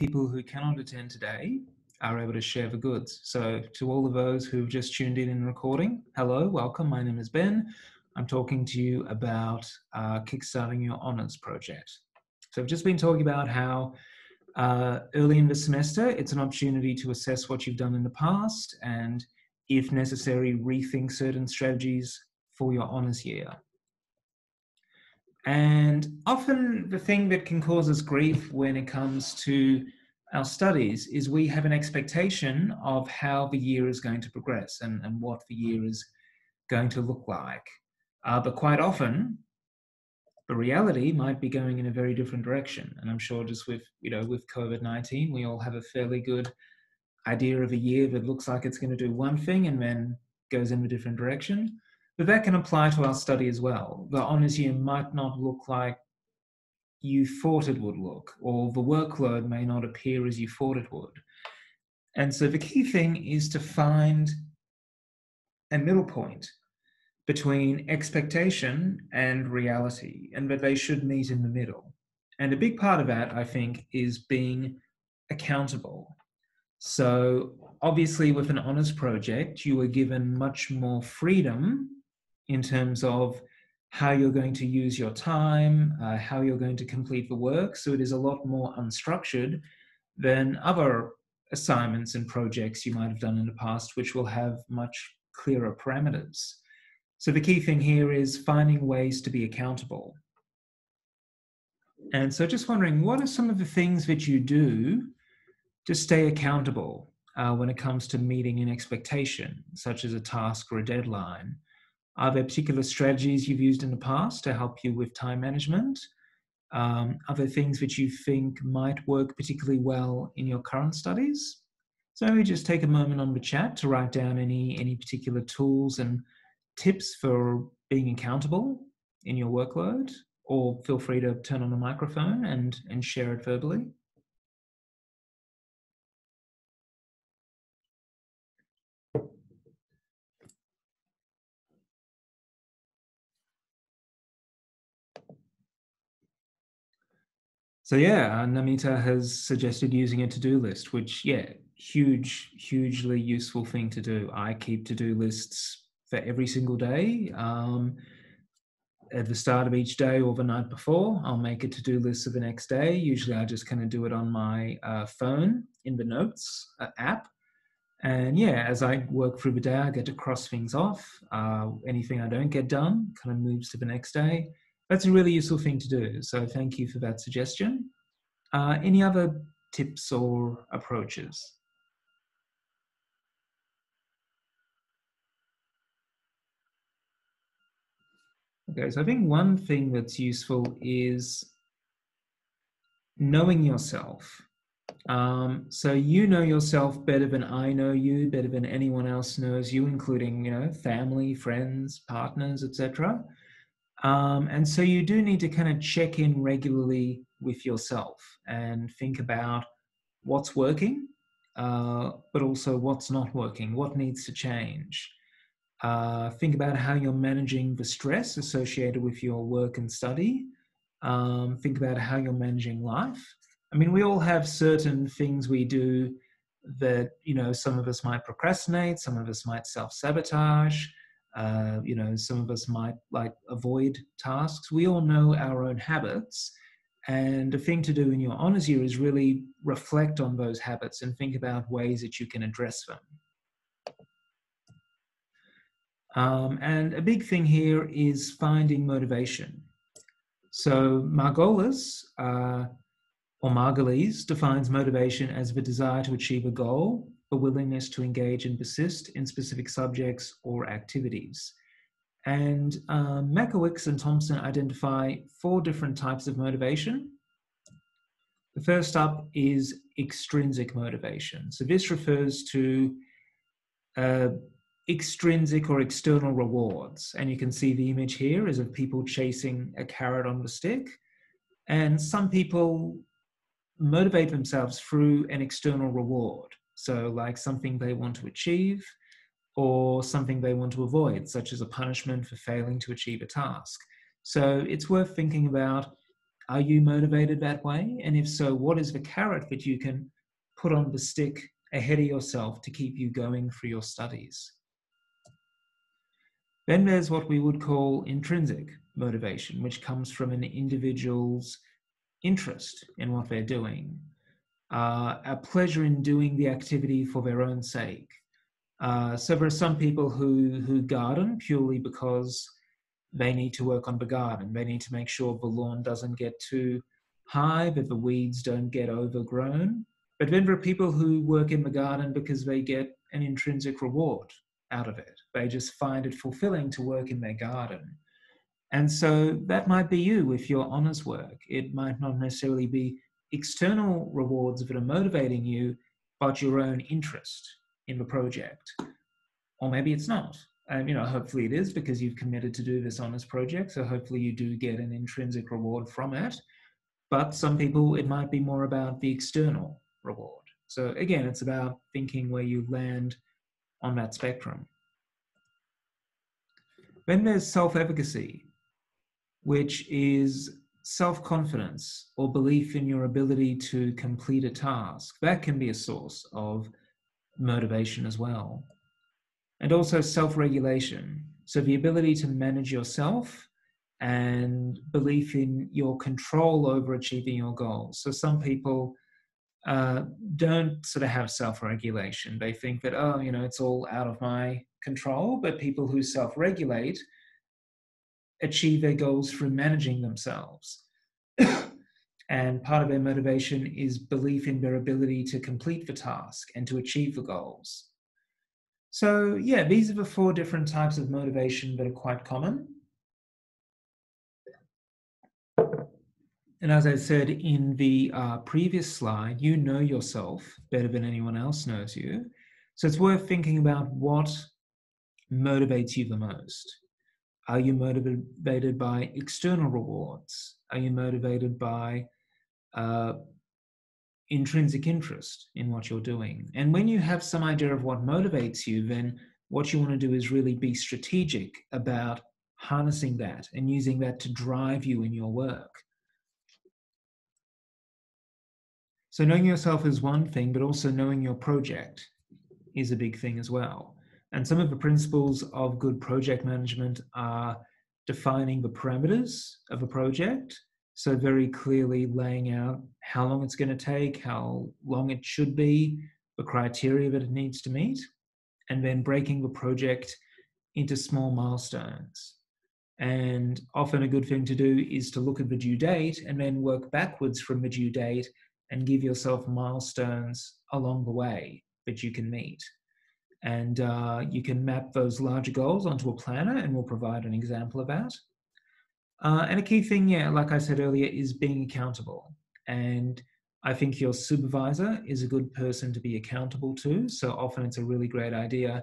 people who cannot attend today are able to share the goods. So to all of those who've just tuned in and recording, hello, welcome. My name is Ben. I'm talking to you about kickstarting your honours project. So I've just been talking about how early in the semester, it's an opportunity to assess what you've done in the past and, if necessary, rethink certain strategies for your honours year. And often the thing that can cause us grief when it comes to our studies is we have an expectation of how the year is going to progress and what the year is going to look like. But quite often, the reality might be going in a very different direction. And I'm sure just with COVID-19, we all have a fairly good idea of a year that looks like it's going to do one thing and then goes in a different direction. But that can apply to our study as well. The honours year might not look like you thought it would look, or the workload may not appear as you thought it would. And so the key thing is to find a middle point between expectation and reality, and that they should meet in the middle. And a big part of that, I think, is being accountable. So obviously with an honours project, you are given much more freedom in terms of how you're going to use your time, how you're going to complete the work. So it is a lot more unstructured than other assignments and projects you might have done in the past, which will have much clearer parameters. So the key thing here is finding ways to be accountable. And so just wondering, what are some of the things that you do to stay accountable when it comes to meeting an expectation, such as a task or a deadline? Are there particular strategies you've used in the past to help you with time management? Are there things that you think might work particularly well in your current studies? So maybe just take a moment on the chat to write down any particular tools and tips for being accountable in your workload, or feel free to turn on a microphone and share it verbally. So yeah, Namita has suggested using a to-do list, which, yeah, hugely useful thing to do. I keep to-do lists for every single day. At the start of each day or the night before, I'll make a to-do list for the next day. Usually I just kind of do it on my phone in the notes app. And yeah, as I work through the day, I get to cross things off. Anything I don't get done kind of moves to the next day. That's a really useful thing to do. So thank you for that suggestion. Any other tips or approaches? Okay, so I think one thing that's useful is knowing yourself. So you know yourself better than I know you, better than anyone else knows you, including, family, friends, partners, etc. And so you do need to kind of check in regularly with yourself and think about what's working, but also what's not working, what needs to change. Think about how you're managing the stress associated with your work and study. Think about how you're managing life. I mean, we all have certain things we do that, some of us might procrastinate, some of us might self-sabotage, some of us might avoid tasks. We all know our own habits. And the thing to do in your honours year is really reflect on those habits and think about ways that you can address them. And a big thing here is finding motivation. So Margolis, or Margulies, defines motivation as the desire to achieve a goal, a willingness to engage and persist in specific subjects or activities. And Makowicz and Thompson identify 4 different types of motivation. The first up is extrinsic motivation. So this refers to extrinsic or external rewards. And you can see the image here is of people chasing a carrot on the stick. And some people motivate themselves through an external reward. So like something they want to achieve or something they want to avoid, such as a punishment for failing to achieve a task. So it's worth thinking about Are you motivated that way? And if so, what is the carrot that you can put on the stick ahead of yourself to keep you going for your studies? Then there's what we would call intrinsic motivation, which comes from an individual's interest in what they're doing, a pleasure in doing the activity for their own sake. So there are some people who garden purely because they need to work on the garden. They need to make sure the lawn doesn't get too high, that the weeds don't get overgrown. But then there are people who work in the garden because they get an intrinsic reward out of it. They just find it fulfilling to work in their garden. And so that might be you with your honours work. It might not necessarily be external rewards that are motivating you, but your own interest in the project. Or maybe it's not. And, hopefully it is because you've committed to do this honours project. So hopefully you do get an intrinsic reward from it. But some people, it might be more about the external reward. So again, it's about thinking where you land on that spectrum. Then there's self-efficacy, which is self-confidence or belief in your ability to complete a task. That can be a source of motivation as well. And also self-regulation. So the ability to manage yourself and belief in your control over achieving your goals. So some people don't sort of have self-regulation. They think that, it's all out of my control. But people who self-regulate achieve their goals through managing themselves. And part of their motivation is belief in their ability to complete the task and to achieve the goals. So yeah, these are the 4 different types of motivation that are quite common. And as I said in the previous slide, you know yourself better than anyone else knows you. So it's worth thinking about what motivates you the most. Are you motivated by external rewards? Are you motivated by intrinsic interest in what you're doing? And when you have some idea of what motivates you, then what you want to do is really be strategic about harnessing that and using that to drive you in your work. So knowing yourself is one thing, but also knowing your project is a big thing as well. And some of the principles of good project management are defining the parameters of a project. So very clearly laying out how long it's going to take, how long it should be, the criteria that it needs to meet, and then breaking the project into small milestones. And often a good thing to do is to look at the due date and then work backwards from the due date and give yourself milestones along the way that you can meet. And you can map those larger goals onto a planner, and we'll provide an example of that. And a key thing, like I said earlier, is being accountable. And I think your supervisor is a good person to be accountable to. So often it's a really great idea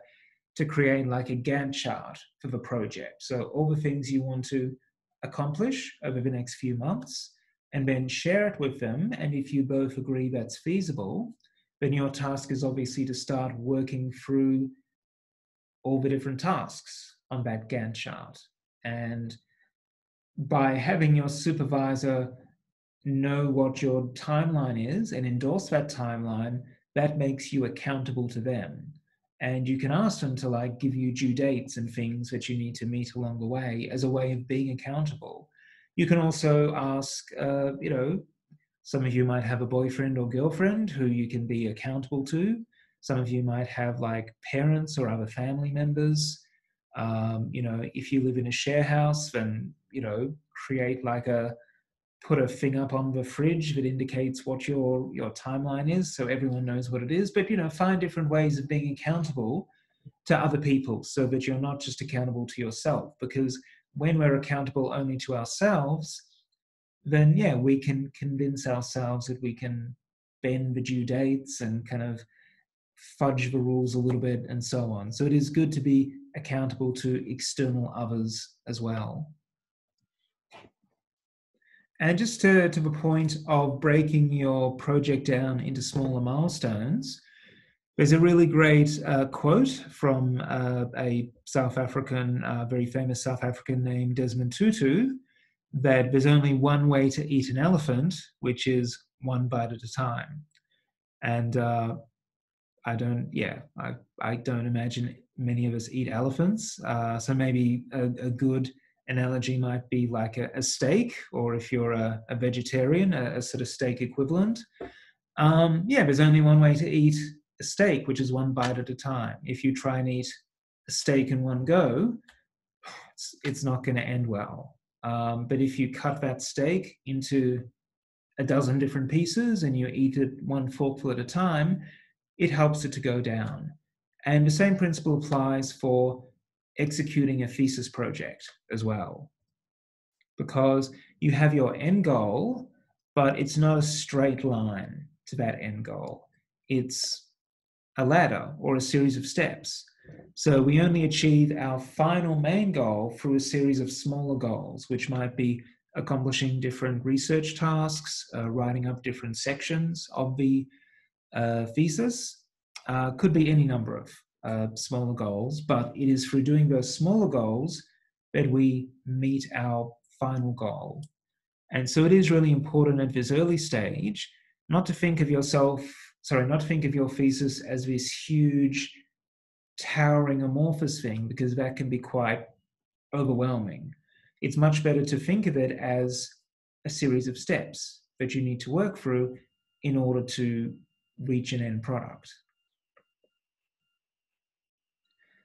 to create like a Gantt chart for the project. So all the things you want to accomplish over the next few months, and then share it with them. And if you both agree that's feasible, then your task is obviously to start working through all the different tasks on that Gantt chart. And by having your supervisor know what your timeline is and endorse that timeline, that makes you accountable to them. And you can ask them to give you due dates and things that you need to meet along the way as a way of being accountable. You can also ask, some of you might have a boyfriend or girlfriend who you can be accountable to. Some of you might have parents or other family members. If you live in a share house, then, create put a thing up on the fridge that indicates what your timeline is so everyone knows what it is. But, find different ways of being accountable to other people so that you're not just accountable to yourself. Because when we're accountable only to ourselves, then, we can convince ourselves that we can bend the due dates and kind of fudge the rules a little bit and so on. So it is good to be accountable to external others as well. And just to the point of breaking your project down into smaller milestones, there's a really great quote from a South African, very famous South African named Desmond Tutu, that there's only one way to eat an elephant, which is one bite at a time. And I don't imagine many of us eat elephants. So maybe a good analogy might be like a steak, or if you're a vegetarian, a sort of steak equivalent. There's only one way to eat a steak, which is one bite at a time. If you try and eat a steak in one go, it's not going to end well. But if you cut that steak into a dozen different pieces and you eat it one forkful at a time, it helps it to go down. And the same principle applies for executing a thesis project as well, because you have your end goal, but it's not a straight line to that end goal. It's a ladder or a series of steps. So we only achieve our final main goal through a series of smaller goals, which might be accomplishing different research tasks, writing up different sections of the thesis. Could be any number of smaller goals, but it is through doing those smaller goals that we meet our final goal. And so it is really important at this early stage not to think of your thesis as this huge, towering, amorphous thing, because that can be quite overwhelming. It's much better to think of it as a series of steps that you need to work through in order to reach an end product.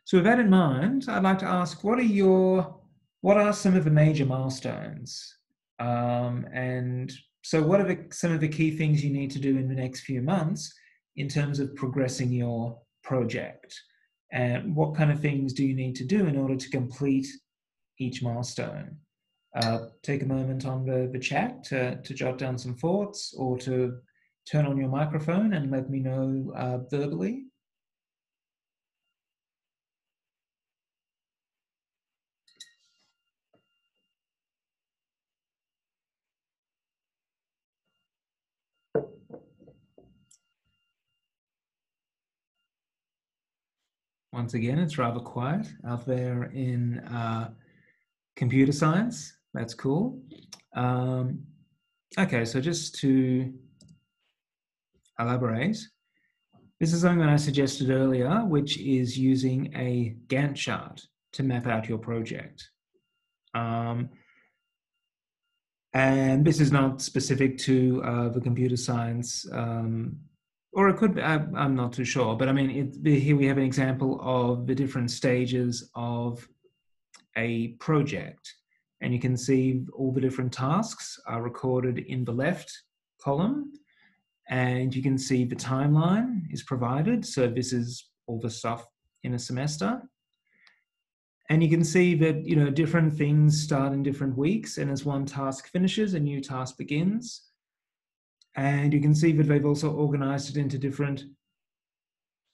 So with that in mind, I'd like to ask, what are some of the major milestones? And so what are some of the key things you need to do in the next few months in terms of progressing your project? And what kind of things do you need to do in order to complete each milestone? Take a moment on the chat to jot down some thoughts, or to turn on your microphone and let me know verbally. Once again, it's rather quiet out there in computer science. That's cool. Okay, so just to elaborate, this is something that I suggested earlier, which is using a Gantt chart to map out your project. And this is not specific to the computer science, or it could be, I'm not too sure, but I mean, here we have an example of the different stages of a project. And you can see all the different tasks are recorded in the left column, and you can see the timeline is provided. So this is all the stuff in a semester. And you can see that, different things start in different weeks, and as one task finishes, a new task begins. And you can see that they've also organized it into different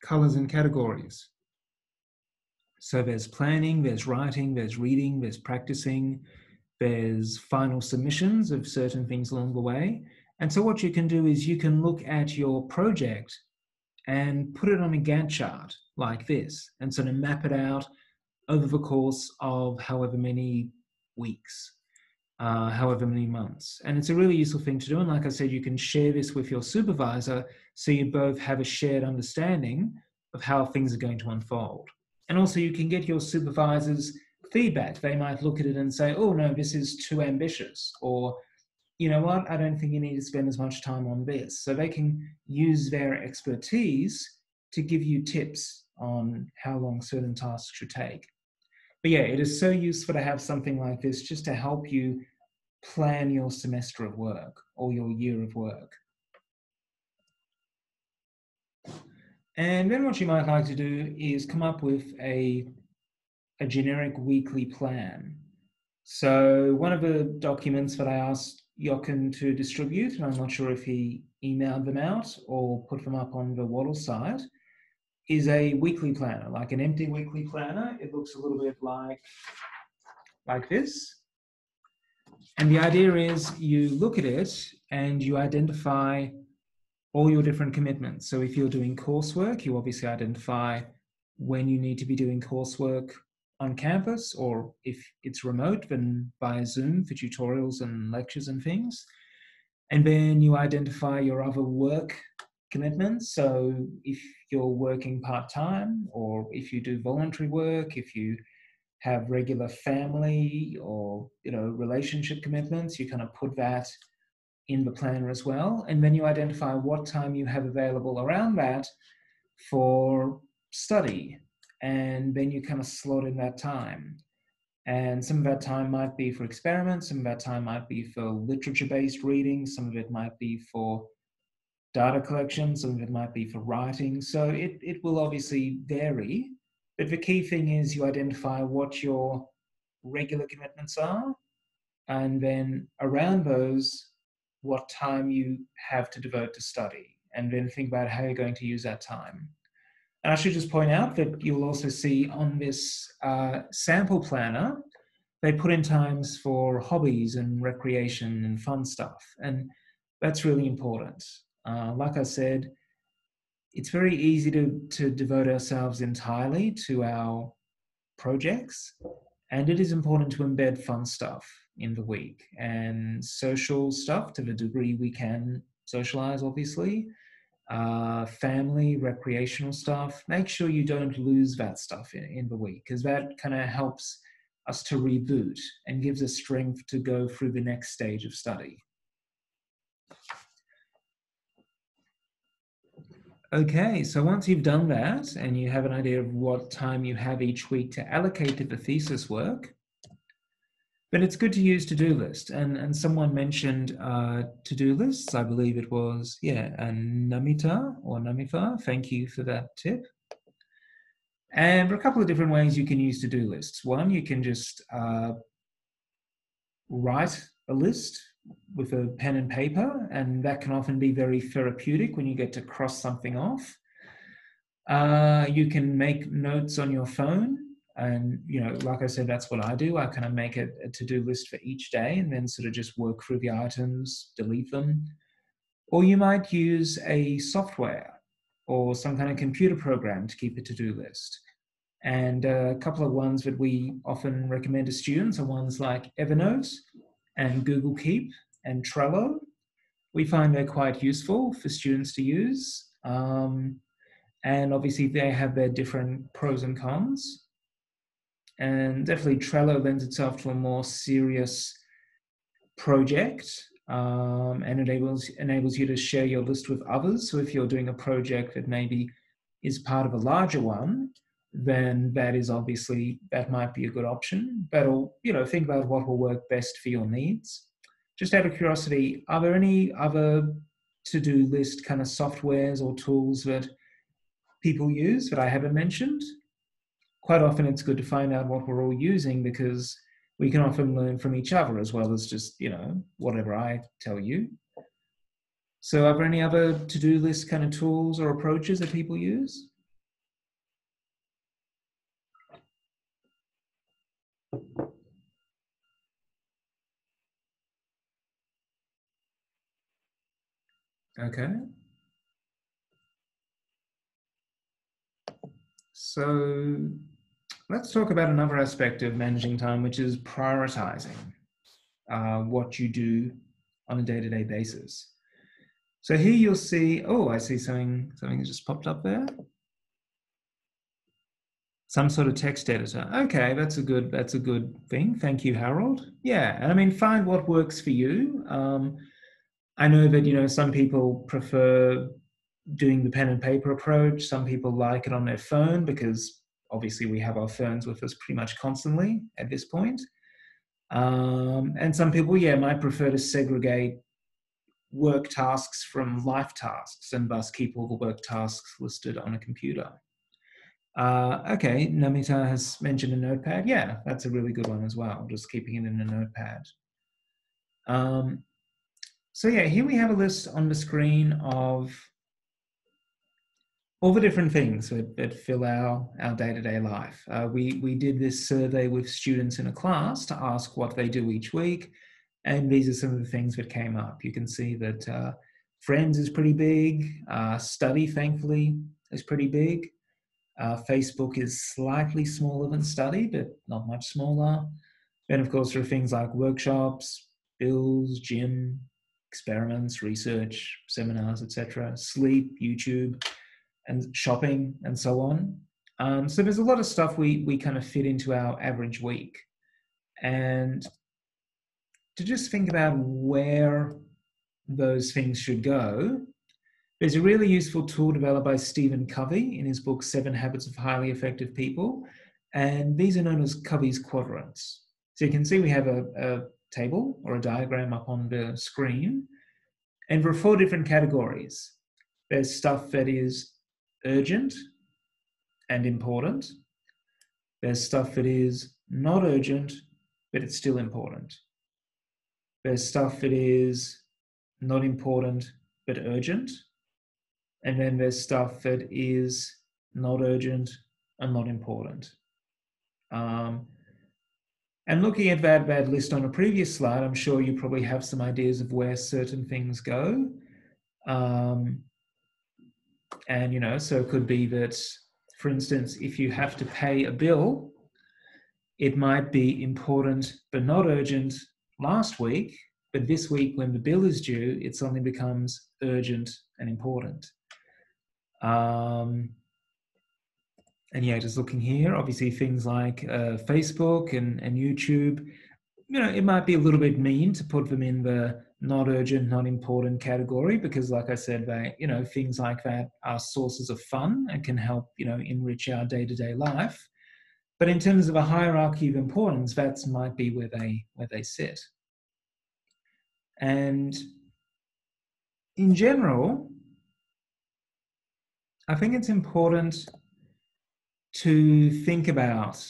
colors and categories. So there's planning, there's writing, there's reading, there's practicing, there's final submissions of certain things along the way. And so what you can do is you can look at your project and put it on a Gantt chart like this, and sort of map it out over the course of however many weeks, however many months. And it's a really useful thing to do. And like I said, you can share this with your supervisor, so you both have a shared understanding of how things are going to unfold. And also you can get your supervisor's feedback. They might look at it and say, oh no, this is too ambitious, or you know what, I don't think you need to spend as much time on this. So they can use their expertise to give you tips on how long certain tasks should take. But yeah, it is so useful to have something like this just to help you plan your semester of work or your year of work. And then what you might like to do is come up with a generic weekly plan. So one of the documents that I asked Jochen to distribute, and I'm not sure if he emailed them out or put them up on the Waddle site, is a weekly planner, like an empty weekly planner. It looks a little bit like this. And the idea is you look at it and you identify all your different commitments. So if you're doing coursework, you obviously identify when you need to be doing coursework on campus, or if it's remote, then via Zoom for tutorials and lectures and things. And then you identify your other work commitments. So if you're working part-time, or if you do voluntary work, if you have regular family or relationship commitments, you kind of put that in the planner as well. And then you identify what time you have available around that for study. And then you kind of slot in that time. And some of that time might be for experiments, some of that time might be for literature-based reading, some of it might be for data collection, some of it might be for writing. So it will obviously vary. But the key thing is you identify what your regular commitments are, and then around those, what time you have to devote to study, and then think about how you're going to use that time. And I should just point out that you'll also see on this sample planner, they put in times for hobbies and recreation and fun stuff. And that's really important. Like I said, it's very easy to devote ourselves entirely to our projects. And it is important to embed fun stuff in the week and social stuff to the degree we can socialize, obviously. Family, recreational stuff. Make sure you don't lose that stuff in the week, because that kind of helps us to reboot and gives us strength to go through the next stage of study. Okay, so once you've done that and you have an idea of what time you have each week to allocate to the thesis work, then it's good to use to-do list. And someone mentioned to-do lists. I believe it was, Namita or Namitha. Thank you for that tip. And there are a couple of different ways you can use to-do lists. One, you can just write a list with a pen and paper, and that can often be very therapeutic when you get to cross something off. You can make notes on your phone, and like I said, that's what I do. I kind of make a to-do list for each day and then sort of just work through the items, delete them. Or you might use a software or some kind of computer program to keep a to-do list. And a couple of ones that we often recommend to students are ones like Evernote and Google Keep and Trello. We find they're quite useful for students to use. And obviously they have their different pros and cons. And definitely Trello lends itself to a more serious project, and enables you to share your list with others. So if you're doing a project that maybe is part of a larger one, then that might be a good option. But think about what will work best for your needs. Just out of curiosity, are there any other to-do list kind of softwares or tools that people use that I haven't mentioned? Quite often it's good to find out what we're all using, because we can often learn from each other as well as just, whatever I tell you. So are there any other to-do list kind of tools or approaches that people use? Okay. So let's talk about another aspect of managing time, which is prioritizing what you do on a day-to-day basis. So here you'll see, I see something just popped up there. Some sort of text editor. Okay, that's a good thing. Thank you, Harold. Yeah, and I mean, find what works for you. I know that, some people prefer doing the pen and paper approach. Some people like it on their phone, because obviously we have our phones with us pretty much constantly at this point. And some people, might prefer to segregate work tasks from life tasks and thus keep all the work tasks listed on a computer. Okay, Namita has mentioned a notepad. Yeah, that's a really good one as well, just keeping it in a notepad. So here we have a list on the screen of all the different things that fill our day-to-day life. We did this survey with students in a class to ask what they do each week, and these are some of the things that came up. You can see that friends is pretty big, study, thankfully, is pretty big. Facebook is slightly smaller than study, but not much smaller. Then, of course, there are things like workshops, bills, gym, experiments, research, seminars, etc., sleep, YouTube, and shopping, and so on. So there's a lot of stuff we kind of fit into our average week. And to just think about where those things should go, there's a really useful tool developed by Stephen Covey in his book, 7 Habits of Highly Effective People. And these are known as Covey's quadrants. So you can see we have a table or a diagram up on the screen. And there are 4 different categories. There's stuff that is urgent and important. There's stuff that is not urgent, but it's still important. There's stuff that is not important, but urgent. And then there's stuff that is not urgent and not important. And looking at that list on a previous slide, I'm sure you probably have some ideas of where certain things go. And, so it could be that, for instance, if you have to pay a bill, it might be important but not urgent last week, but this week when the bill is due, it suddenly becomes urgent and important. And yeah, just looking here, obviously things like Facebook and YouTube, it might be a little bit mean to put them in the not urgent, not important category, because like I said, they, things like that are sources of fun and can help, enrich our day-to-day life. But in terms of a hierarchy of importance, that might be where they sit. And in general, I think it's important to think about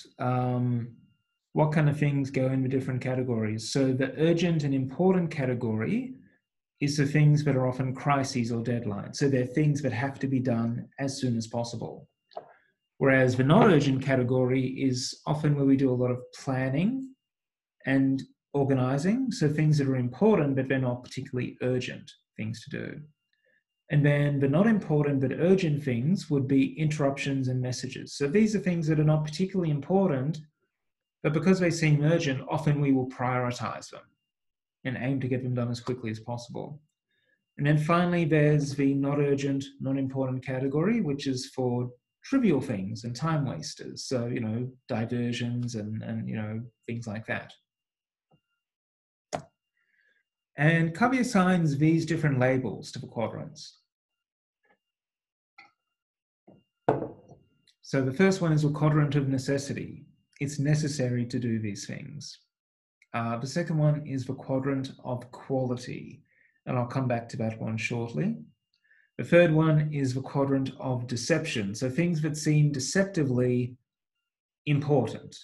what kind of things go in the different categories. So the urgent and important category is the things that are often crises or deadlines. So they're things that have to be done as soon as possible. Whereas the not urgent category is often where we do a lot of planning and organizing. So things that are important, but they're not particularly urgent things to do. And then the not important but urgent things would be interruptions and messages. So these are things that are not particularly important, but because they seem urgent, often we will prioritize them and aim to get them done as quickly as possible. And then finally, there's the not urgent, not important category, which is for trivial things and time wasters. So, diversions and things like that. And Covey assigns these different labels to the quadrants. So the first one is a quadrant of necessity. It's necessary to do these things. The second one is the quadrant of quality, and I'll come back to that one shortly. The third one is the quadrant of deception. So things that seem deceptively important,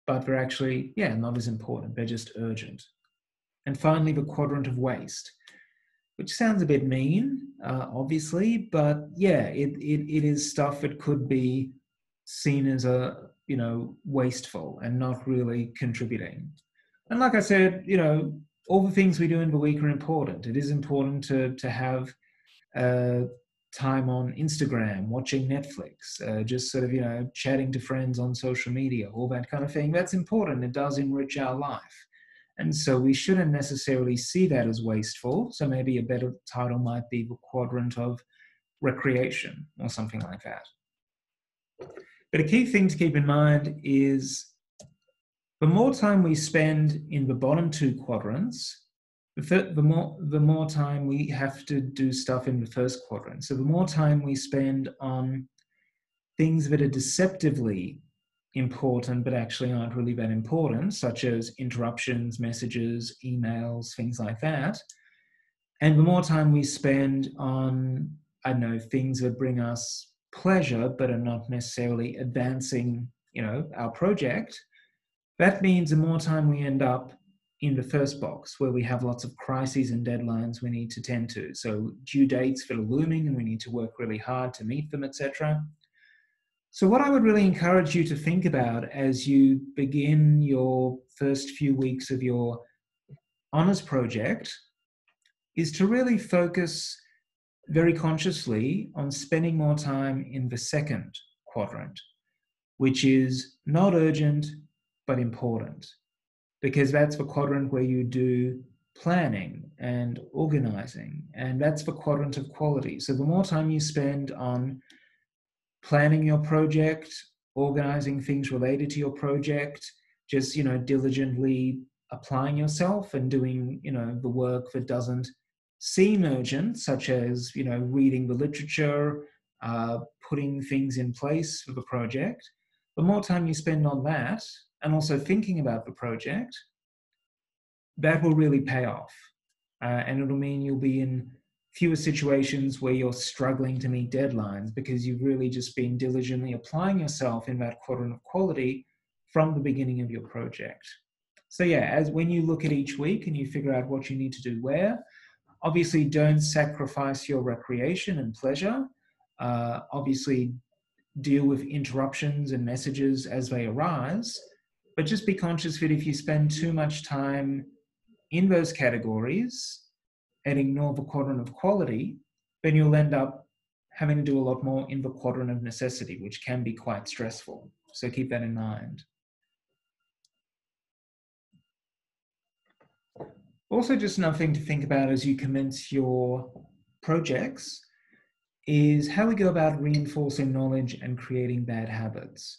but they're actually, not as important. They're just urgent. And finally, the quadrant of waste, which sounds a bit mean, obviously, but it is stuff that could be seen as wasteful and not really contributing. And like I said, all the things we do in the week are important. It is important to have time on Instagram, watching Netflix, just sort of, chatting to friends on social media, all that kind of thing. That's important. It does enrich our life. And so we shouldn't necessarily see that as wasteful. So maybe a better title might be the quadrant of recreation or something like that. But a key thing to keep in mind is the more time we spend in the bottom 2 quadrants, the more time we have to do stuff in the first quadrant. So the more time we spend on things that are deceptively important but actually aren't really that important, such as interruptions, messages, emails, things like that. And the more time we spend on, things that bring us pleasure but are not necessarily advancing, our project, that means the more time we end up in the first box, where we have lots of crises and deadlines we need to tend to. So due dates that are looming and we need to work really hard to meet them, etc. So what I would really encourage you to think about as you begin your first few weeks of your honours project is to really focus very consciously on spending more time in the second quadrant, which is not urgent, but important, because that's the quadrant where you do planning and organizing, and that's the quadrant of quality. So the more time you spend on planning your project, organizing things related to your project, just, diligently applying yourself and doing, the work that doesn't seem urgent, such as, reading the literature, putting things in place for the project. The more time you spend on that, and also thinking about the project, that will really pay off. And it'll mean you'll be in fewer situations where you're struggling to meet deadlines, because you've really just been diligently applying yourself in that quadrant of quality from the beginning of your project. So yeah, as when you look at each week and you figure out what you need to do where, obviously don't sacrifice your recreation and pleasure. Obviously deal with interruptions and messages as they arise, but just be conscious that if you spend too much time in those categories and ignore the quadrant of quality, then you'll end up having to do a lot more in the quadrant of necessity, which can be quite stressful. So keep that in mind. Also, just another thing to think about as you commence your projects is how we go about reinforcing knowledge and creating bad habits.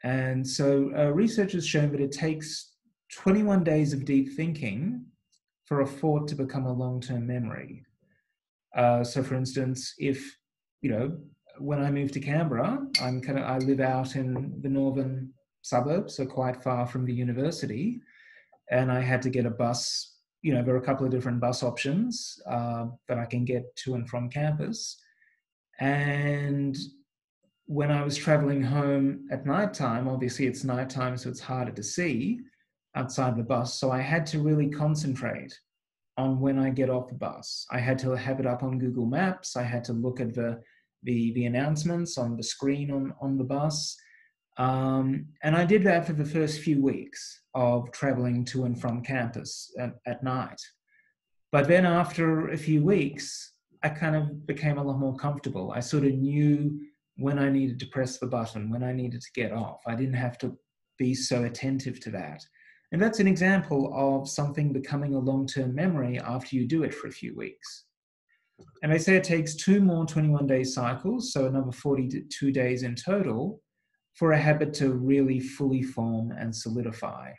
And so research has shown that it takes 21 days of deep thinking for a thought to become a long-term memory. So for instance, if, when I moved to Canberra, I live out in the northern suburbs, so quite far from the university, and I had to get a bus. There are a couple of different bus options that I can get to and from campus. And when I was traveling home at nighttime, obviously it's nighttime, so it's harder to see outside the bus. So I had to really concentrate on when I get off the bus. I had to have it up on Google Maps. I had to look at the announcements on the screen on the bus. And I did that for the first few weeks of traveling to and from campus at night. But then after a few weeks, I kind of became a lot more comfortable. I sort of knew when I needed to press the button, when I needed to get off. I didn't have to be so attentive to that. And that's an example of something becoming a long-term memory after you do it for a few weeks. And they say it takes 2 more 21-day cycles, so another 42 days in total, for a habit to really fully form and solidify.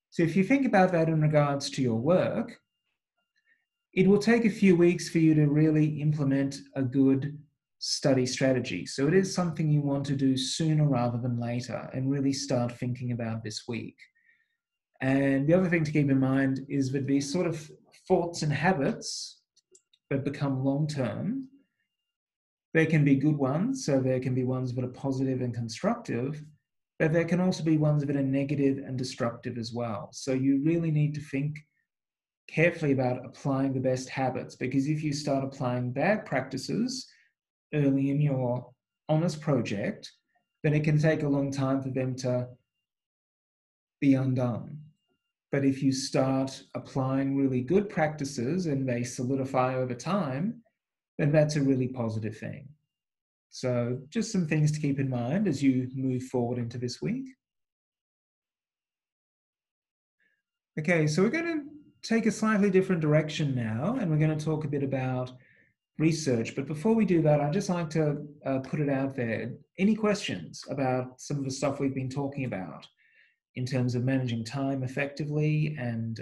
So if you think about that in regards to your work, it will take a few weeks for you to really implement a good study strategy. So it is something you want to do sooner rather than later and really start thinking about this week. And the other thing to keep in mind is that these sort of thoughts and habits that become long-term, there can be good ones, so there can be ones that are positive and constructive, but there can also be ones that are negative and destructive as well. So you really need to think carefully about applying the best habits, because if you start applying bad practices early in your honest project, then it can take a long time for them to be undone. But if you start applying really good practices and they solidify over time, then that's a really positive thing. So just some things to keep in mind as you move forward into this week. Okay, so we're going to take a slightly different direction now, and we're going to talk a bit about research. But before we do that, I'd just like to put it out there. Any questions about some of the stuff we've been talking about in terms of managing time effectively and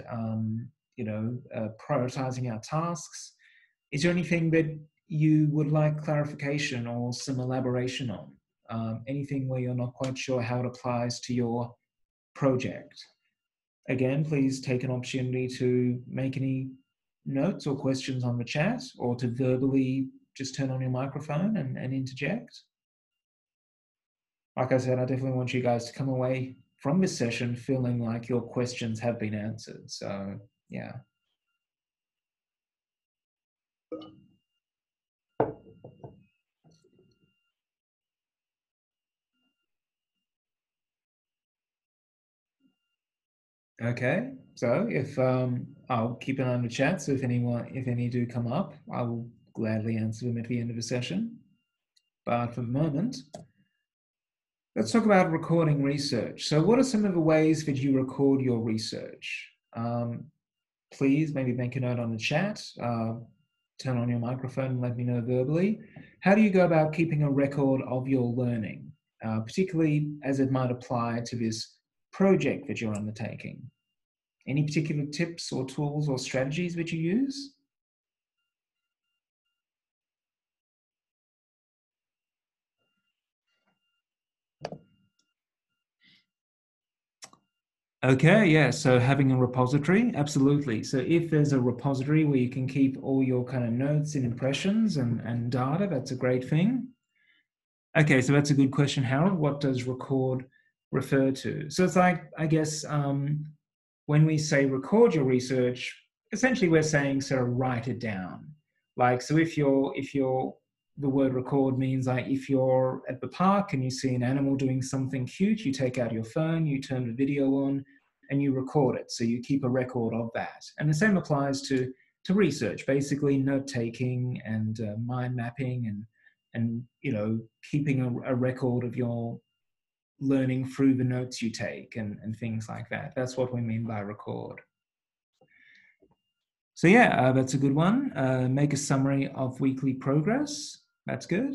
prioritizing our tasks? Is there anything that you would like clarification or some elaboration on? Anything where you're not quite sure how it applies to your project? Again, please take an opportunity to make any notes or questions on the chat, or to verbally just turn on your microphone and interject. Like I said, I definitely want you guys to come away from this session feeling like your questions have been answered. So, yeah. Okay, so if I'll keep an eye on the chat, so if any do come up, I will gladly answer them at the end of the session. But for the moment, let's talk about recording research. So what are some of the ways that you record your research? Please maybe make a note on the chat, turn on your microphone and let me know verbally. How do you go about keeping a record of your learning, particularly as it might apply to this project that you're undertaking? Any particular tips or tools or strategies that you use? Okay, yeah, so having a repository, absolutely. So if there's a repository where you can keep all your kind of notes and impressions and data, that's a great thing. Okay, so that's a good question, Harold. What does record refer to? So it's like, I guess, when we say record your research, essentially we're saying sort of write it down. Like, so if the word record means like if you're at the park and you see an animal doing something cute, you take out your phone, you turn the video on, and you record it. So you keep a record of that. And the same applies to research, basically note taking and mind mapping and keeping a record of your learning through the notes you take and things like that. That's what we mean by record. So yeah, that's a good one. Make a summary of weekly progress. That's good.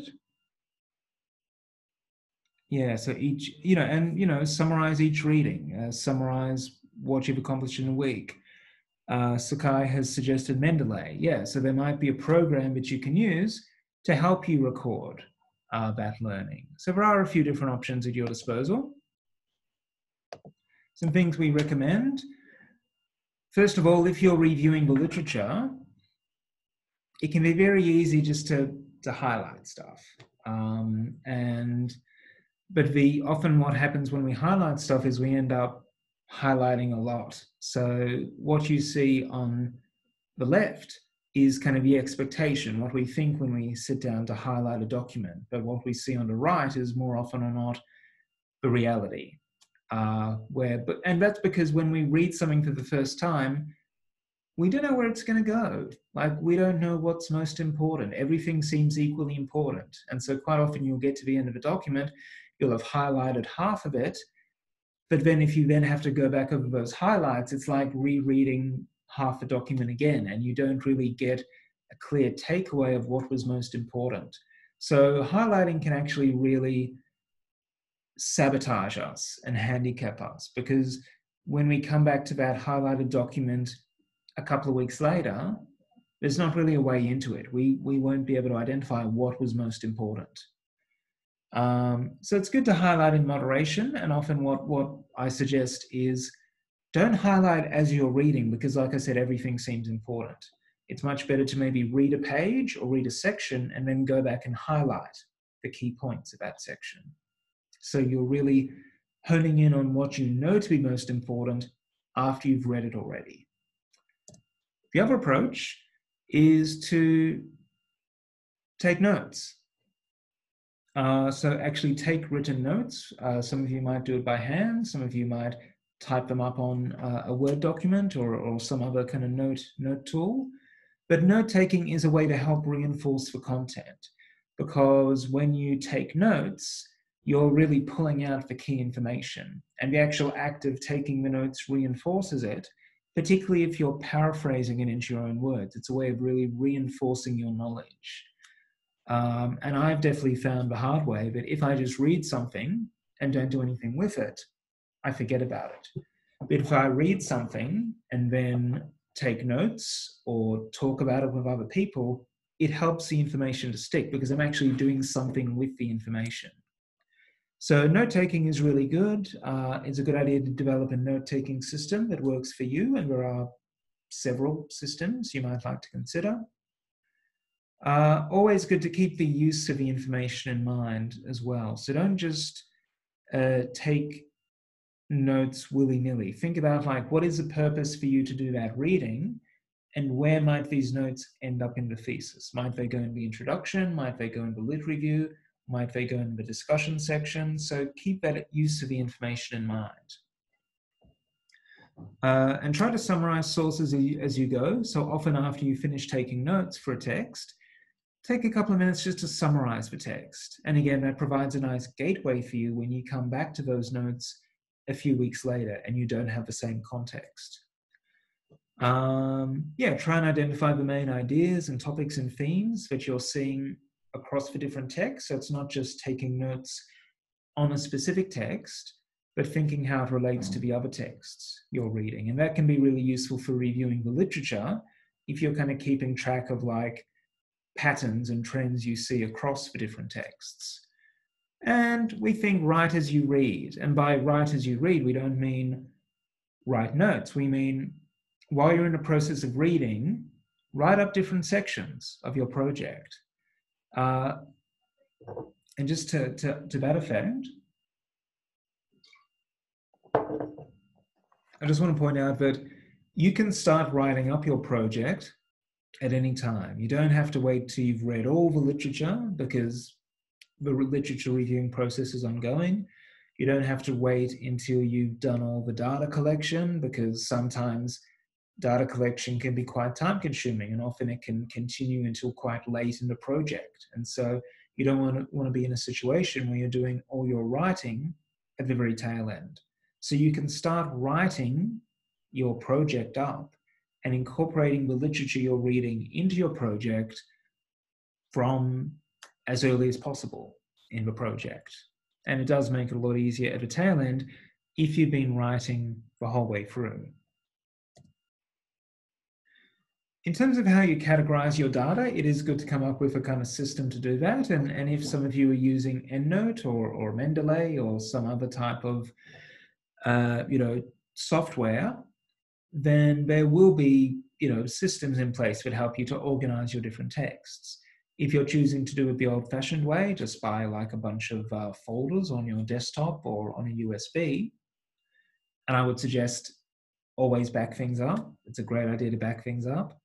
Yeah, so each, summarize each reading, summarize what you've accomplished in a week. Sakai has suggested Mendeley. Yeah, so there might be a program that you can use to help you record that learning. So there are a few different options at your disposal. Some things we recommend. First of all, if you're reviewing the literature, it can be very easy just to highlight stuff. But often what happens when we highlight stuff is we end up highlighting a lot. So what you see on the left is kind of the expectation, what we think when we sit down to highlight a document. But what we see on the right is more often or not the reality. And that's because when we read something for the first time, we don't know where it's going to go. Like, we don't know what's most important. Everything seems equally important. And so quite often you'll get to the end of a document, you'll have highlighted half of it, but then if you then have to go back over those highlights, it's like rereading half the document again, and you don't really get a clear takeaway of what was most important. So highlighting can actually really sabotage us and handicap us, because when we come back to that highlighted document a couple of weeks later, there's not really a way into it. We won't be able to identify what was most important. So it's good to highlight in moderation, and often what I suggest is don't highlight as you're reading, because like I said, everything seems important. It's much better to maybe read a page or read a section and then go back and highlight the key points of that section. So you're really honing in on what you know to be most important after you've read it already. The other approach is to take notes. So actually take written notes. Some of you might do it by hand. Some of you might type them up on a Word document or some other kind of note tool. But note-taking is a way to help reinforce the content, because when you take notes, you're really pulling out the key information, and the actual act of taking the notes reinforces it, particularly if you're paraphrasing it into your own words. It's a way of really reinforcing your knowledge. And I've definitely found the hard way that if I just read something and don't do anything with it, I forget about it. But if I read something and then take notes or talk about it with other people, it helps the information to stick, because I'm actually doing something with the information. So note-taking is really good. It's a good idea to develop a note-taking system that works for you, and there are several systems you might like to consider. Always good to keep the use of the information in mind as well. So don't just take notes willy-nilly. Think about, like, what is the purpose for you to do that reading, and where might these notes end up in the thesis? Might they go in the introduction? Might they go in the lit review? Might they go in the discussion section? So keep that use of the information in mind. And try to summarize sources as you go. So often after you finish taking notes for a text, take a couple of minutes just to summarize the text. And again, that provides a nice gateway for you when you come back to those notes a few weeks later and you don't have the same context. Yeah, try and identify the main ideas and topics and themes that you're seeing across the different texts. So it's not just taking notes on a specific text, but thinking how it relates to the other texts you're reading. And that can be really useful for reviewing the literature if you're kind of keeping track of like patterns and trends you see across the different texts. And we think write as you read. And by write as you read, we don't mean write notes. We mean while you're in the process of reading, write up different sections of your project. And just to that effect, I just want to point out that you can start writing up your project at any time. You don't have to wait till you've read all the literature because the literature reviewing process is ongoing. You don't have to wait until you've done all the data collection because sometimes data collection can be quite time consuming and often it can continue until quite late in the project. And so you don't want to be in a situation where you're doing all your writing at the very tail end. So you can start writing your project up and incorporating the literature you're reading into your project from as early as possible in the project. And it does make it a lot easier at the tail end if you've been writing the whole way through. In terms of how you categorize your data, it is good to come up with a kind of system to do that. And if some of you are using EndNote or Mendeley or some other type of software, then there will be systems in place that help you to organize your different texts. If you're choosing to do it the old-fashioned way, just by like a bunch of folders on your desktop or on a USB, and I would suggest always back things up. It's a great idea to back things up.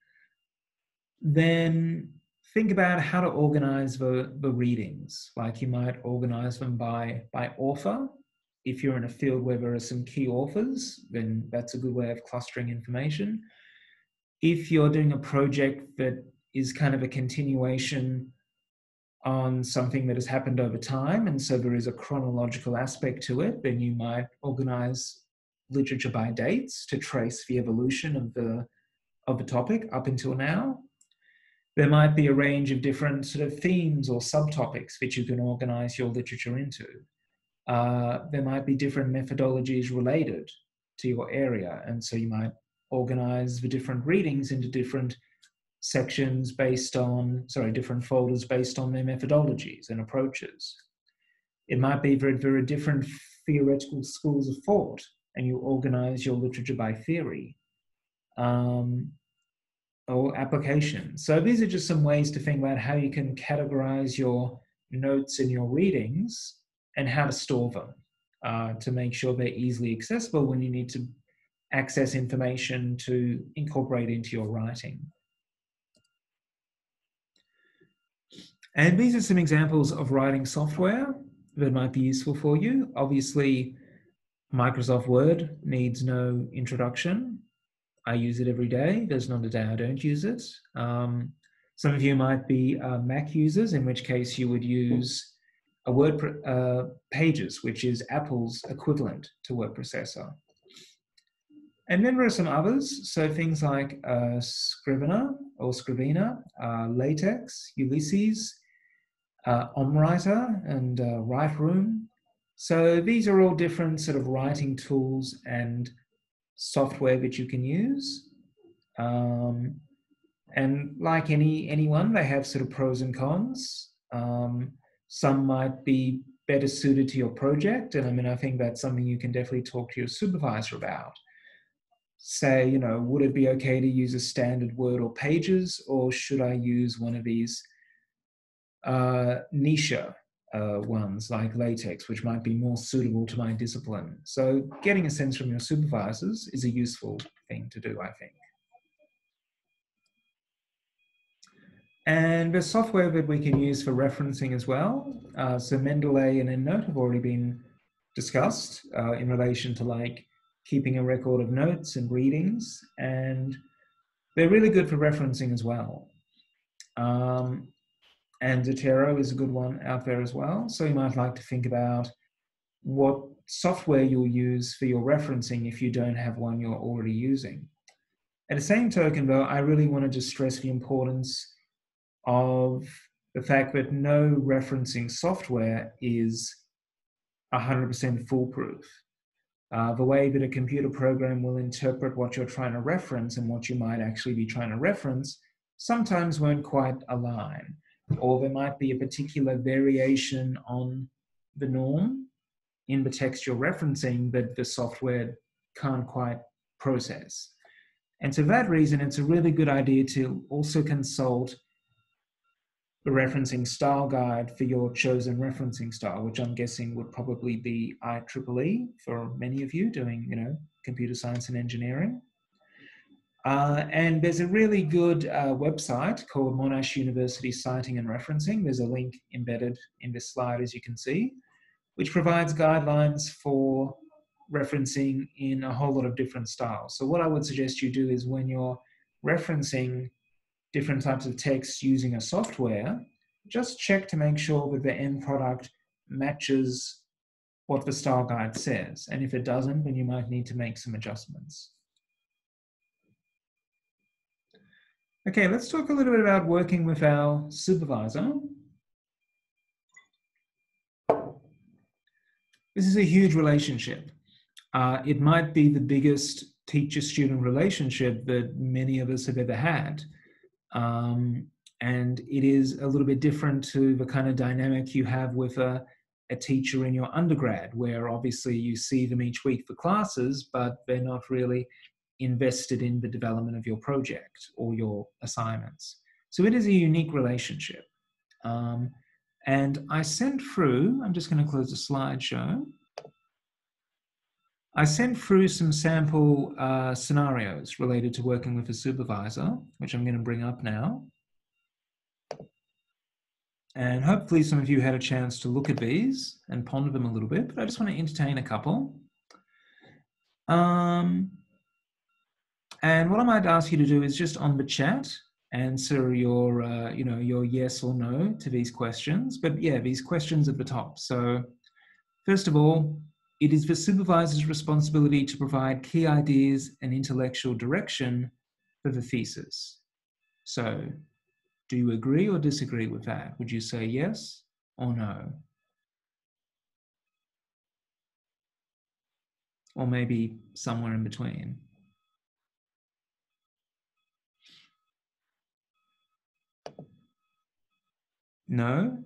Then think about how to organize the readings. Like you might organize them by author. If you're in a field where there are some key authors, then that's a good way of clustering information. If you're doing a project that is kind of a continuation on something that has happened over time, and so there is a chronological aspect to it, then you might organize literature by dates to trace the evolution of the topic up until now. There might be a range of different sort of themes or subtopics that you can organize your literature into. There might be different methodologies related to your area, and so you might organize the different readings into different sections different folders based on their methodologies and approaches. It might be that there are different theoretical schools of thought, and you organize your literature by theory or application. So these are just some ways to think about how you can categorize your notes and your readings and how to store them to make sure they're easily accessible when you need to access information to incorporate into your writing. And these are some examples of writing software that might be useful for you. Obviously, Microsoft Word needs no introduction. I use it every day. There's not a day I don't use it. Some of you might be Mac users, in which case you would use a Word Pages, which is Apple's equivalent to word processor. And then there are some others, so things like Scrivener or Scrivener, LaTeX, Ulysses, OmWriter, and WriteRoom. So these are all different sort of writing tools and software that you can use. And like anyone, they have sort of pros and cons. Some might be better suited to your project. And I mean, I think that's something you can definitely talk to your supervisor about. Say, would it be okay to use a standard Word or Pages, or should I use one of these niche ones like LaTeX, which might be more suitable to my discipline? So getting a sense from your supervisors is a useful thing to do, I think. And there's software that we can use for referencing as well. So Mendeley and EndNote have already been discussed in relation to like keeping a record of notes and readings, and they're really good for referencing as well. And Zotero is a good one out there as well. So you might like to think about what software you'll use for your referencing if you don't have one you're already using. At the same token, though, I really wanted to stress the importance of the fact that no referencing software is 100% foolproof. The way that a computer program will interpret what you're trying to reference and what you might actually be trying to reference sometimes won't quite align, or there might be a particular variation on the norm in the text you're referencing that the software can't quite process. And so for that reason, it's a really good idea to also consult the referencing style guide for your chosen referencing style, which I'm guessing would probably be IEEE for many of you doing, computer science and engineering. And there's a really good website called Monash University Citing and Referencing. There's a link embedded in this slide, as you can see, which provides guidelines for referencing in a whole lot of different styles. So what I would suggest you do is when you're referencing different types of text using a software, just check to make sure that the end product matches what the style guide says. And if it doesn't, then you might need to make some adjustments. Okay, let's talk a little bit about working with our supervisor. This is a huge relationship. It might be the biggest teacher-student relationship that many of us have ever had. And it is a little bit different to the kind of dynamic you have with a teacher in your undergrad, where obviously you see them each week for classes, but they're not really invested in the development of your project or your assignments. So it is a unique relationship. And I sent through, I'm just going to close the slideshow. I sent through some sample scenarios related to working with a supervisor, which I'm going to bring up now. And hopefully some of you had a chance to look at these and ponder them a little bit, but I just want to entertain a couple. And what I might ask you to do is just on the chat, answer your, your yes or no to these questions. But yeah, these questions at the top. So first of all, it is the supervisor's responsibility to provide key ideas and intellectual direction for the thesis. So do you agree or disagree with that? Would you say yes or no? Or maybe somewhere in between? No?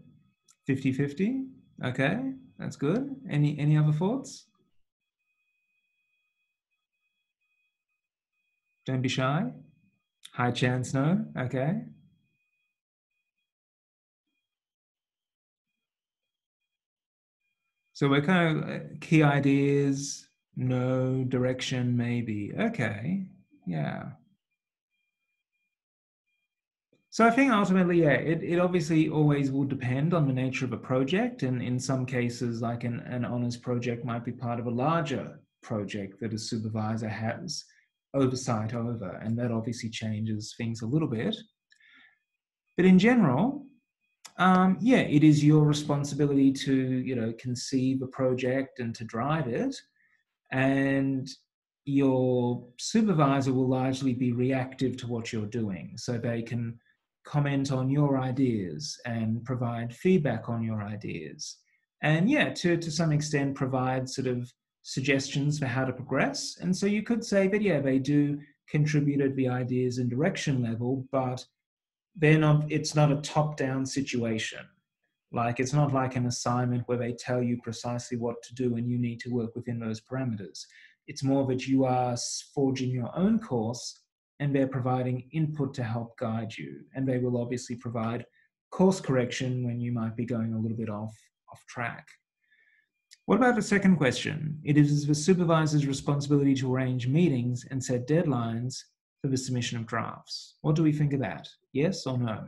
50-50? Okay, that's good. Any other thoughts? Don't be shy. High chance no? Okay. So we're kind of key ideas, no, direction, maybe. Okay, yeah. So I think ultimately, yeah, it obviously always will depend on the nature of a project. And in some cases, like an honors project might be part of a larger project that a supervisor has oversight over. And that obviously changes things a little bit. But in general, yeah, it is your responsibility to, conceive a project and to drive it. And your supervisor will largely be reactive to what you're doing. So they can comment on your ideas and provide feedback on your ideas. And yeah, to some extent provide sort of suggestions for how to progress. And so you could say that, yeah, they do contribute at the ideas and direction level, but it's not a top-down situation. Like, it's not like an assignment where they tell you precisely what to do and you need to work within those parameters. It's more that you are forging your own course and they're providing input to help guide you. And they will obviously provide course correction when you might be going a little bit off track. What about the second question? It is the supervisor's responsibility to arrange meetings and set deadlines for the submission of drafts. What do we think of that? Yes or no?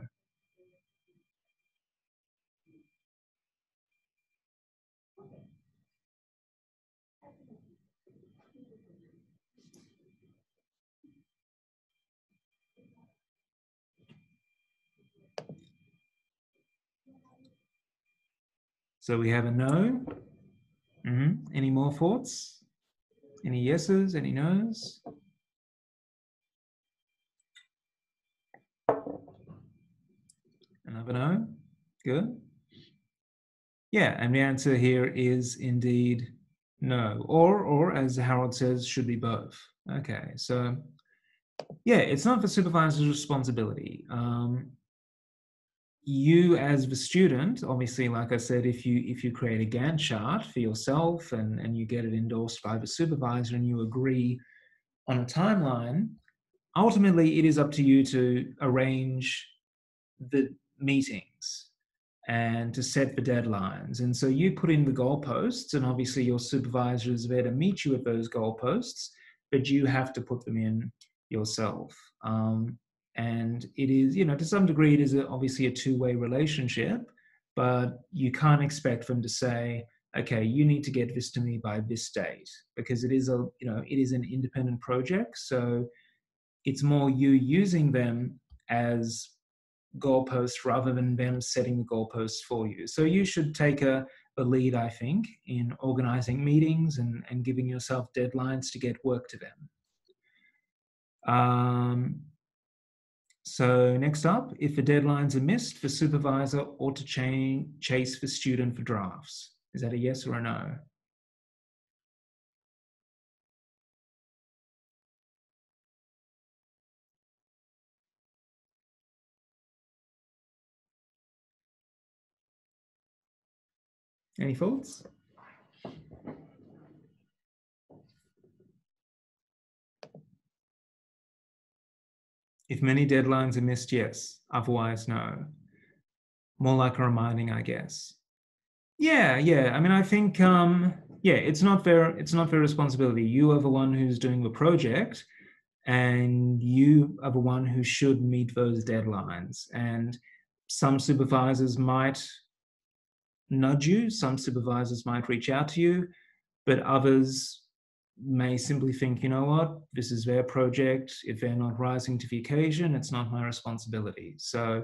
So we have a no. Any more thoughts? Any yeses, any nos? Another no. Good. Yeah, and the answer here is indeed no. Or as Harold says, should be both. Okay, so yeah, it's not the supervisor's responsibility. You as the student, obviously, like I said, if you create a Gantt chart for yourself and you get it endorsed by the supervisor and you agree on a timeline, ultimately it is up to you to arrange the meetings and to set the deadlines. And so you put in the goalposts, and obviously your supervisor is there to meet you at those goalposts, but you have to put them in yourself. And it is, to some degree, it is obviously a two-way relationship, but you can't expect them to say, okay, you need to get this to me by this date, because it is it is an independent project. So it's more you using them as goalposts rather than them setting the goalposts for you. So you should take a lead, I think, in organizing meetings and giving yourself deadlines to get work to them. So next up, if the deadlines are missed, the supervisor ought to chase the student for drafts. Is that a yes or a no? Any thoughts? If many deadlines are missed, yes. Otherwise, no. More like a reminding, I guess. Yeah. I mean, I think, it's not their responsibility. You are the one who's doing the project, and you are the one who should meet those deadlines. And some supervisors might nudge you, some supervisors might reach out to you, but others may simply think, you know what, this is their project. If they're not rising to the occasion, it's not my responsibility. So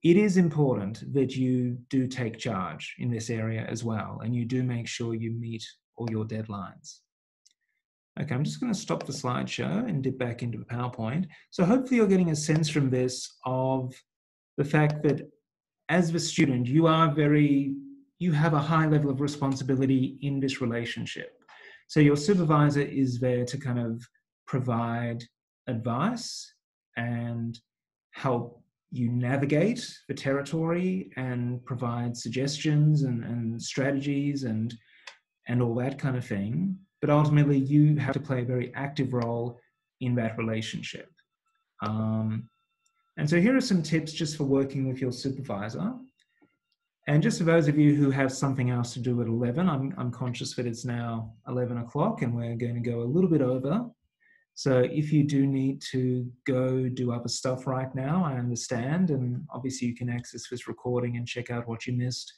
it is important that you do take charge in this area as well, and you do make sure you meet all your deadlines. Okay, I'm just going to stop the slideshow and dip back into the PowerPoint. So hopefully you're getting a sense from this of the fact that as the student, you have a high level of responsibility in this relationship. So your supervisor is there to kind of provide advice and help you navigate the territory and provide suggestions and strategies and all that kind of thing. But ultimately, you have to play a very active role in that relationship. And so here are some tips just for working with your supervisor. And just for those of you who have something else to do at 11, I'm conscious that it's now 11 o'clock and we're going to go a little bit over. So if you do need to go do other stuff right now, I understand. And obviously you can access this recording and check out what you missed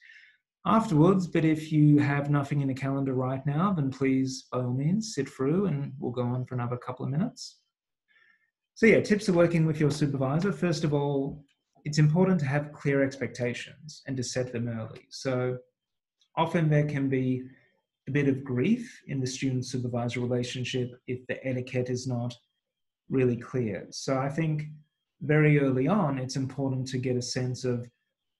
afterwards. But if you have nothing in the calendar right now, then please, by all means, sit through and we'll go on for another couple of minutes. So yeah, tips of working with your supervisor. First of all, it's important to have clear expectations and to set them early. So often there can be a bit of grief in the student-supervisor relationship if the etiquette is not really clear. So I think very early on, it's important to get a sense of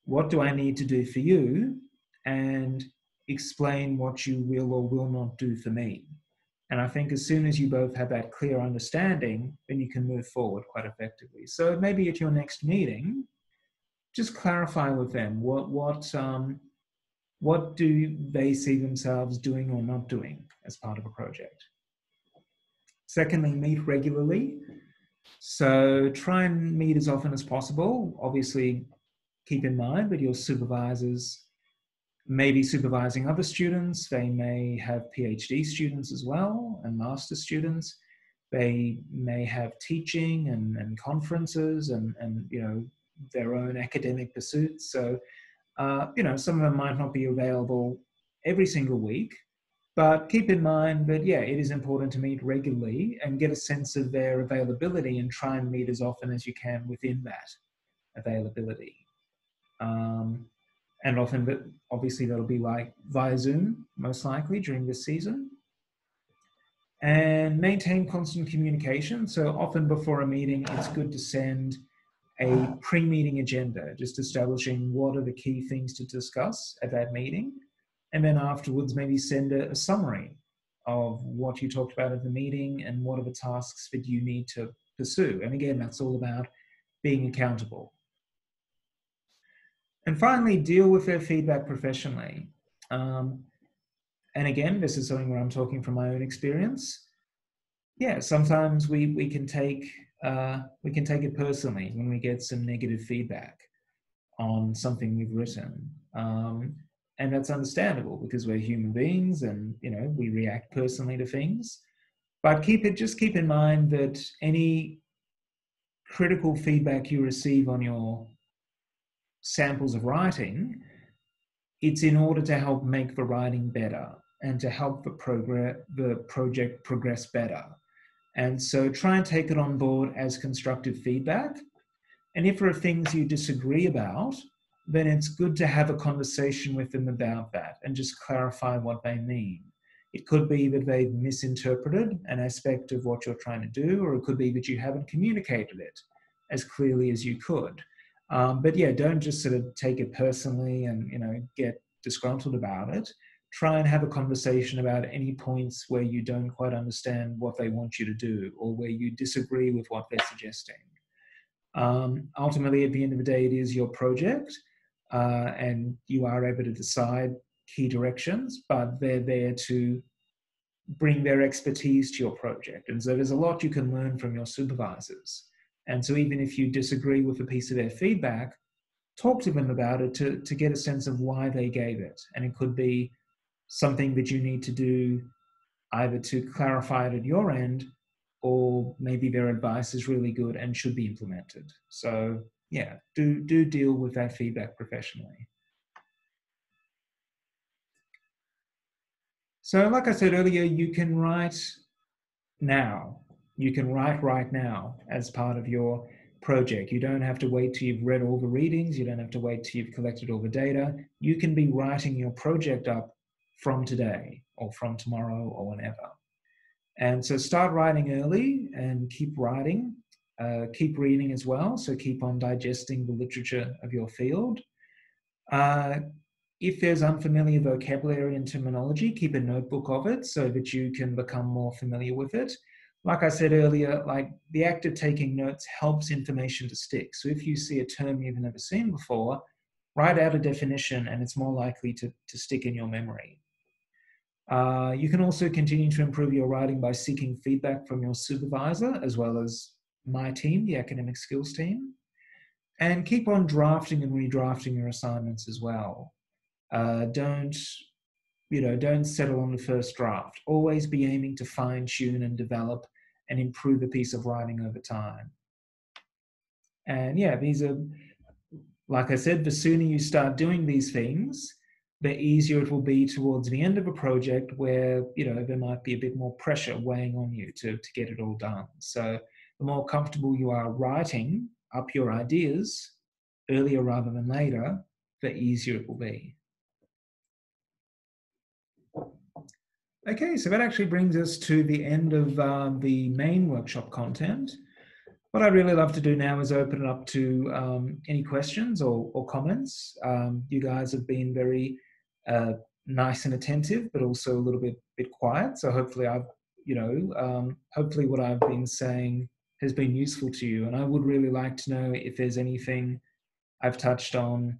what do I need to do for you and explain what you will or will not do for me. And I think as soon as you both have that clear understanding, then you can move forward quite effectively. So maybe at your next meeting, just clarify with them what do they see themselves doing or not doing as part of a project. Secondly, meet regularly. So try and meet as often as possible. Obviously, keep in mind that your supervisors may be supervising other students. They may have PhD students as well and master students. They may have teaching and conferences and their own academic pursuits. So some of them might not be available every single week, but keep in mind that, it is important to meet regularly and get a sense of their availability and try and meet as often as you can within that availability. and often, but obviously that'll be like via Zoom, most likely during this season. And maintain constant communication. So often before a meeting, it's good to send a pre-meeting agenda, just establishing what are the key things to discuss at that meeting. And then afterwards, maybe send a summary of what you talked about at the meeting and what are the tasks that you need to pursue. And again, that's all about being accountable. And finally, deal with their feedback professionally. And again, this is something where I'm talking from my own experience. Yeah, sometimes we can take it personally when we get some negative feedback on something we've written, and that's understandable because we're human beings, and we react personally to things. But just keep in mind that any critical feedback you receive on your samples of writing, it's in order to help make the writing better and to help the project progress better. And so try and take it on board as constructive feedback. And if there are things you disagree about, then it's good to have a conversation with them about that and just clarify what they mean. It could be that they've misinterpreted an aspect of what you're trying to do, or it could be that you haven't communicated it as clearly as you could. But yeah, don't just sort of take it personally and get disgruntled about it. Try and have a conversation about any points where you don't quite understand what they want you to do, or where you disagree with what they're suggesting. Ultimately, at the end of the day, it is your project, and you are able to decide key directions, but they're there to bring their expertise to your project. And so there's a lot you can learn from your supervisors. And so even if you disagree with a piece of their feedback, talk to them about it to get a sense of why they gave it. And it could be something that you need to do either to clarify it at your end, or maybe their advice is really good and should be implemented. So yeah, do deal with that feedback professionally. So like I said earlier, you can write now. You can write right now as part of your project. You don't have to wait till you've read all the readings. You don't have to wait till you've collected all the data. You can be writing your project up from today or from tomorrow or whenever. And so start writing early and keep writing. Keep reading as well. So keep on digesting the literature of your field. If there's unfamiliar vocabulary and terminology, keep a notebook of it so that you can become more familiar with it. Like I said earlier, like the act of taking notes helps information to stick. So if you see a term you've never seen before, write out a definition and it's more likely to stick in your memory. You can also continue to improve your writing by seeking feedback from your supervisor, as well as my team, the academic skills team. And keep on drafting and redrafting your assignments as well. Don't settle on the first draft. Always be aiming to fine tune and develop and improve a piece of writing over time. And yeah, these are, like I said, the sooner you start doing these things, the easier it will be towards the end of a project where, there might be a bit more pressure weighing on you to get it all done. So the more comfortable you are writing up your ideas earlier rather than later, the easier it will be. Okay, so that actually brings us to the end of the main workshop content. What I'd really love to do now is open it up to any questions or comments. You guys have been very nice and attentive, but also a little bit quiet. So hopefully hopefully what I've been saying has been useful to you. And I would really like to know if there's anything I've touched on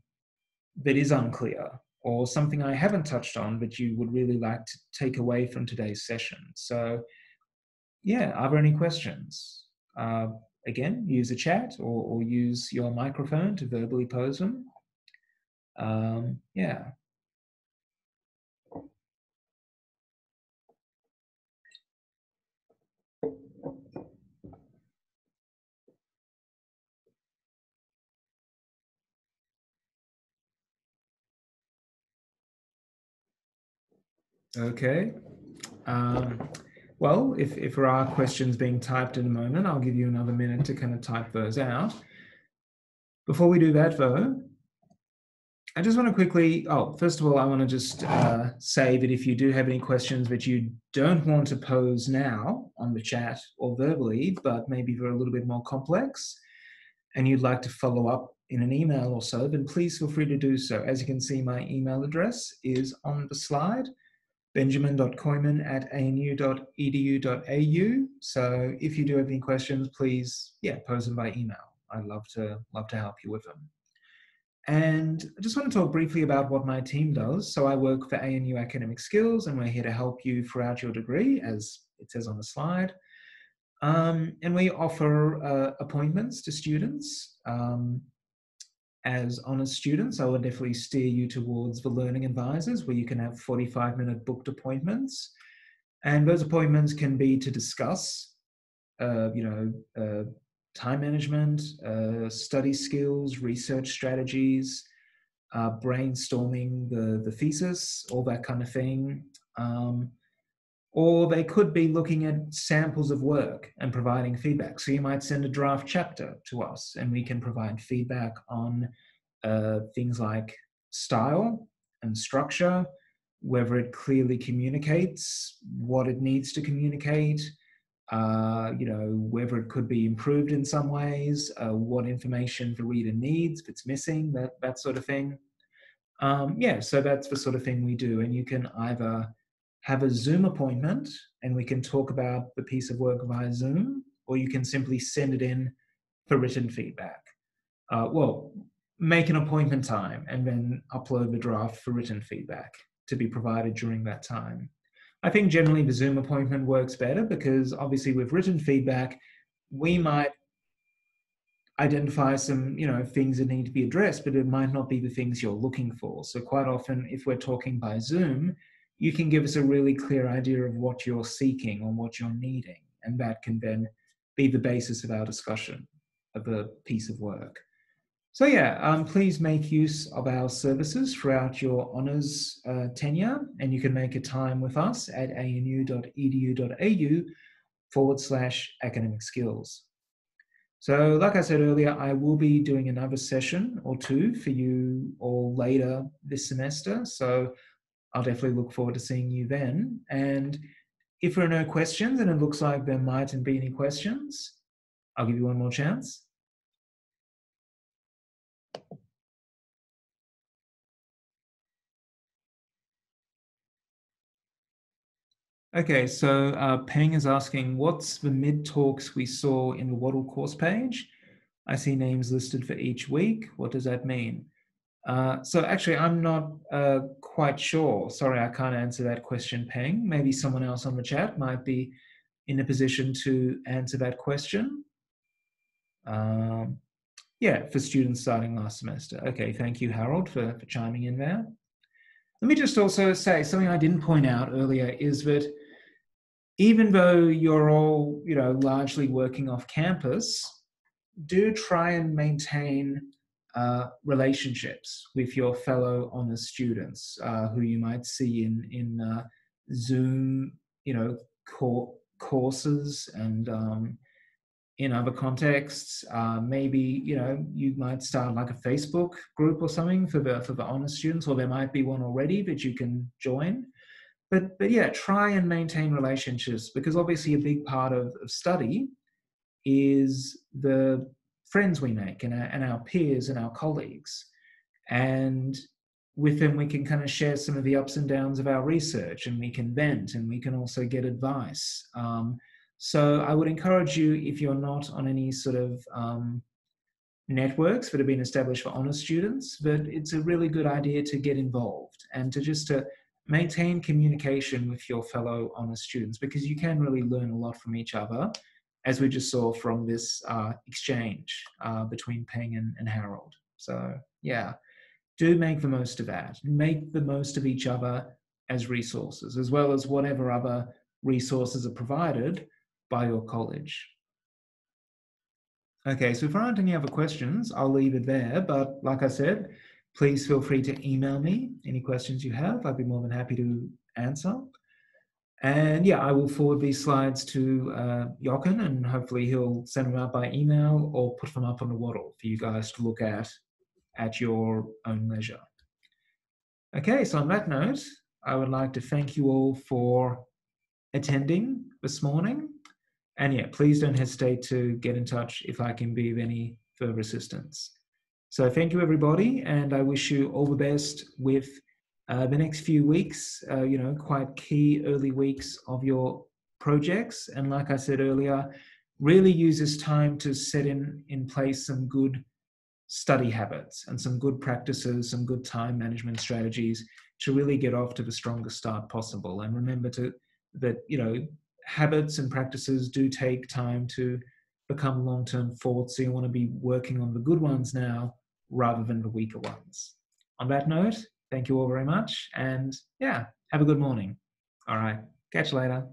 that is unclear, or something I haven't touched on that you would really like to take away from today's session. So yeah, are there any questions? Again, use a chat or use your microphone to verbally pose them. Yeah. Okay. Well, if there are questions being typed in a moment, I'll give you another minute to kind of type those out. Before we do that, though, I just want to quickly, first of all, I want to just say that if you do have any questions that you don't want to pose now on the chat or verbally, but maybe they're a little bit more complex, and you'd like to follow up in an email or so, then please feel free to do so. As you can see, my email address is on the slide, benjamin.koiman@anu.edu.au. So if you do have any questions, please, pose them by email. I'd love to help you with them. And I just want to talk briefly about what my team does. So I work for ANU Academic Skills, and we're here to help you throughout your degree, as it says on the slide. And we offer appointments to students. As honours students, I would definitely steer you towards the learning advisors, where you can have 45-minute booked appointments. And those appointments can be to discuss, time management, study skills, research strategies, brainstorming the thesis, all that kind of thing. Or they could be looking at samples of work and providing feedback. So you might send a draft chapter to us, and we can provide feedback on things like style and structure, whether it clearly communicates what it needs to communicate, whether it could be improved in some ways, what information the reader needs, if it's missing, that sort of thing. So that's the sort of thing we do. And you can either have a Zoom appointment and we can talk about the piece of work via Zoom, or you can simply send it in for written feedback. Make an appointment time and then upload the draft for written feedback to be provided during that time. I think generally the Zoom appointment works better because obviously with written feedback, we might identify some, things that need to be addressed, but it might not be the things you're looking for. So quite often, if we're talking by Zoom, you can give us a really clear idea of what you're seeking or what you're needing. And that can then be the basis of our discussion of a piece of work. So please make use of our services throughout your honours tenure, and you can make a time with us at anu.edu.au/academic skills. So like I said earlier, I will be doing another session or two for you all later this semester. So I'll definitely look forward to seeing you then. And if there are no questions, and it looks like there mightn't be any questions, I'll give you one more chance. Okay, so Peng is asking, what's the mid-talks we saw in the Waddle course page? I see names listed for each week. What does that mean? So actually, I'm not quite sure. Sorry, I can't answer that question, Peng. Maybe someone else on the chat might be in a position to answer that question. For students starting last semester. Okay, thank you, Harold, for chiming in there. Let me just also say something I didn't point out earlier is that even though you're all, largely working off campus, do try and maintain relationships with your fellow honours students who you might see in Zoom, courses and in other contexts. Maybe you might start like a Facebook group or something for the honours students, or there might be one already that you can join. But try and maintain relationships, because obviously a big part of study is the friends we make and our peers and our colleagues. And with them, we can kind of share some of the ups and downs of our research, and we can vent, and we can also get advice. So I would encourage you, if you're not on any sort of networks that have been established for honours students, but it's a really good idea to get involved and to maintain communication with your fellow honours students, because you can really learn a lot from each other, as we just saw from this exchange between Peng and Harold. So do make the most of that. Make the most of each other as resources, as well as whatever other resources are provided by your college. Okay, so if there aren't any other questions, I'll leave it there. But like I said, please feel free to email me any questions you have. I'd be more than happy to answer. And I will forward these slides to Jochen, and hopefully he'll send them out by email or put them up on the Waddle for you guys to look at your own leisure. Okay, so on that note, I would like to thank you all for attending this morning. And yeah, please don't hesitate to get in touch if I can be of any further assistance. So thank you, everybody, and I wish you all the best with the next few weeks, quite key early weeks of your projects. And like I said earlier, really use this time to set in place some good study habits and some good practices, some good time management strategies to really get off to the strongest start possible. And remember that habits and practices do take time to become long-term thoughts. So you want to be working on the good ones now rather than the weaker ones. On that note, thank you all very much, and yeah, have a good morning. All right, catch you later.